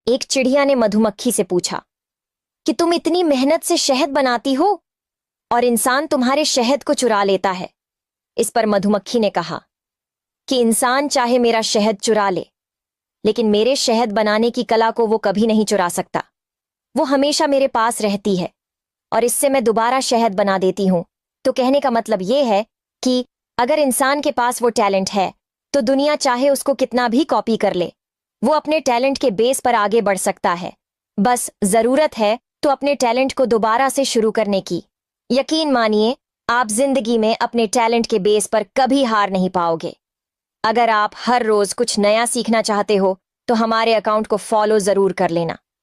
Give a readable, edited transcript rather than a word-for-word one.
एक चिड़िया ने मधुमक्खी से पूछा कि तुम इतनी मेहनत से शहद बनाती हो और इंसान तुम्हारे शहद को चुरा लेता है। इस पर मधुमक्खी ने कहा कि इंसान चाहे मेरा शहद चुरा ले, लेकिन मेरे शहद बनाने की कला को वो कभी नहीं चुरा सकता। वो हमेशा मेरे पास रहती है और इससे मैं दोबारा शहद बना देती हूं। तो कहने का मतलब ये है कि अगर इंसान के पास वो टैलेंट है तो दुनिया चाहे उसको कितना भी कॉपी कर ले, वो अपने टैलेंट के बेस पर आगे बढ़ सकता है। बस जरूरत है तो अपने टैलेंट को दोबारा से शुरू करने की। यकीन मानिए, आप जिंदगी में अपने टैलेंट के बेस पर कभी हार नहीं पाओगे। अगर आप हर रोज कुछ नया सीखना चाहते हो तो हमारे अकाउंट को फॉलो जरूर कर लेना।